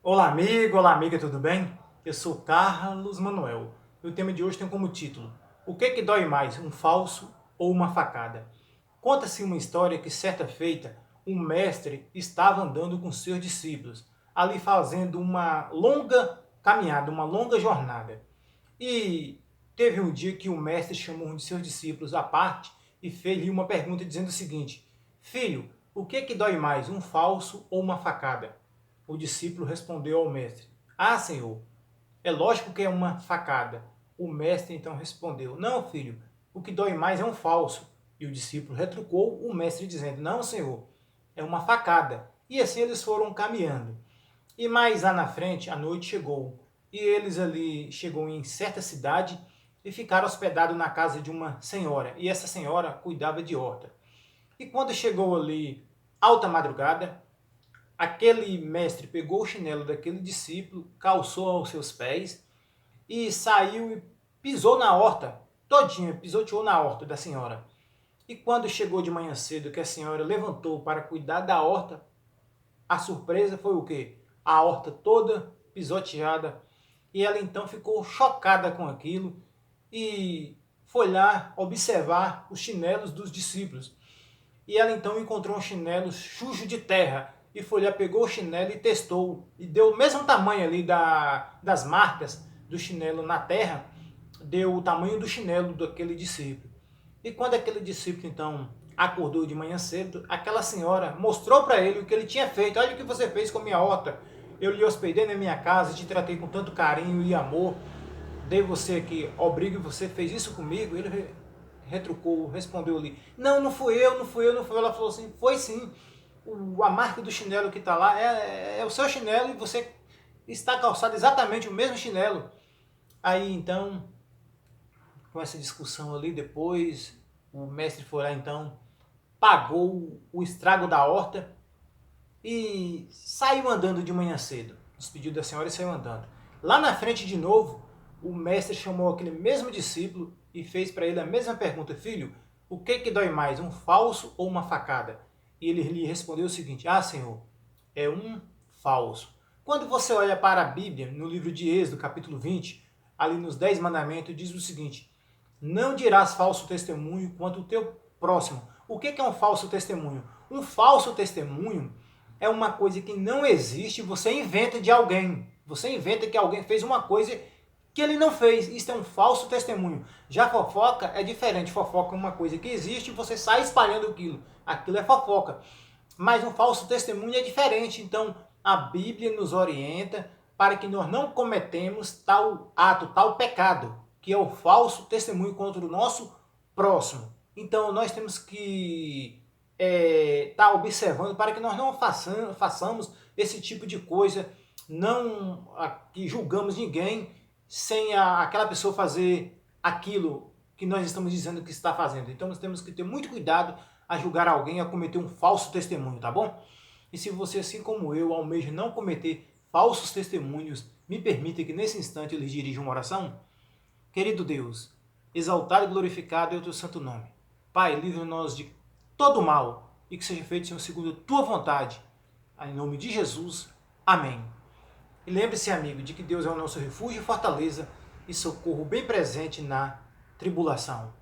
Olá amiga, tudo bem? Eu sou Carlos Manuel e o tema de hoje tem como título: O que dói mais, um falso ou uma facada? Conta-se uma história que, certa feita, um mestre estava andando com seus discípulos, ali fazendo uma longa caminhada, uma longa jornada. E teve um dia que o mestre chamou um de seus discípulos à parte e fez-lhe uma pergunta dizendo o seguinte: Filho, o que dói mais, um falso ou uma facada? O discípulo respondeu ao mestre: Ah, Senhor, é lógico que é uma facada. O mestre então respondeu: Não, filho, o que dói mais é um falso. E o discípulo retrucou o mestre dizendo: Não, Senhor, é uma facada. E assim eles foram caminhando. E mais lá na frente, a noite chegou. E eles ali chegou em certa cidade e ficaram hospedados na casa de uma senhora. E essa senhora cuidava de horta. E quando chegou ali alta madrugada, aquele mestre pegou o chinelo daquele discípulo, calçou aos seus pés e saiu e pisou na horta, todinha, pisoteou na horta da senhora. E quando chegou de manhã cedo, que a senhora levantou para cuidar da horta, a surpresa foi o quê? A horta toda pisoteada. E ela então ficou chocada com aquilo e foi lá observar os chinelos dos discípulos. E ela então encontrou um chinelo sujo de terra e foi lá, pegou o chinelo e testou. E deu o mesmo tamanho ali das marcas do chinelo na terra, deu o tamanho do chinelo daquele discípulo. E quando aquele discípulo então acordou de manhã cedo, aquela senhora mostrou para ele o que ele tinha feito. Olha o que você fez com a minha horta. Eu lhe hospedei na minha casa, te tratei com tanto carinho e amor. Dei você aqui, obrigo, e você fez isso comigo. Ele retrucou, respondeu ali: Não, não fui eu, não fui eu, não fui eu. Ela falou assim: Foi sim. A marca do chinelo que está lá é o seu chinelo e você está calçado exatamente o mesmo chinelo. Aí então, com essa discussão ali, depois o mestre foi lá então, pagou o estrago da horta e saiu andando de manhã cedo. Despediu da senhora e saiu andando. Lá na frente de novo, o mestre chamou aquele mesmo discípulo e fez para ele a mesma pergunta: Filho, o que dói mais, um falso ou uma facada? E ele lhe respondeu o seguinte: Ah, Senhor, é um falso. Quando você olha para a Bíblia, no livro de Êxodo, capítulo 20, ali nos 10 mandamentos, diz o seguinte: Não dirás falso testemunho quanto o teu próximo. O que é um falso testemunho? Um falso testemunho é uma coisa que não existe, você inventa de alguém. Você inventa que alguém fez uma coisa que ele não fez. Isso é um falso testemunho. Já fofoca é diferente. Fofoca é uma coisa que existe e você sai espalhando aquilo. Aquilo é fofoca. Mas um falso testemunho é diferente. Então, a Bíblia nos orienta para que nós não cometemos tal ato, tal pecado, que é o falso testemunho contra o nosso próximo. Então, nós temos que estar observando para que nós não façamos esse tipo de coisa, não que julgamos ninguém sem aquela pessoa fazer aquilo que nós estamos dizendo que está fazendo. Então nós temos que ter muito cuidado a julgar alguém, a cometer um falso testemunho, tá bom? E se você, assim como eu, almeja não cometer falsos testemunhos, me permita que nesse instante eu lhes dirija uma oração. Querido Deus, exaltado e glorificado é o teu santo nome. Pai, livre-nos de todo mal e que seja feito, Senhor, segundo a tua vontade. Em nome de Jesus. Amém. E lembre-se, amigo, de que Deus é o nosso refúgio e fortaleza e socorro bem presente na tribulação.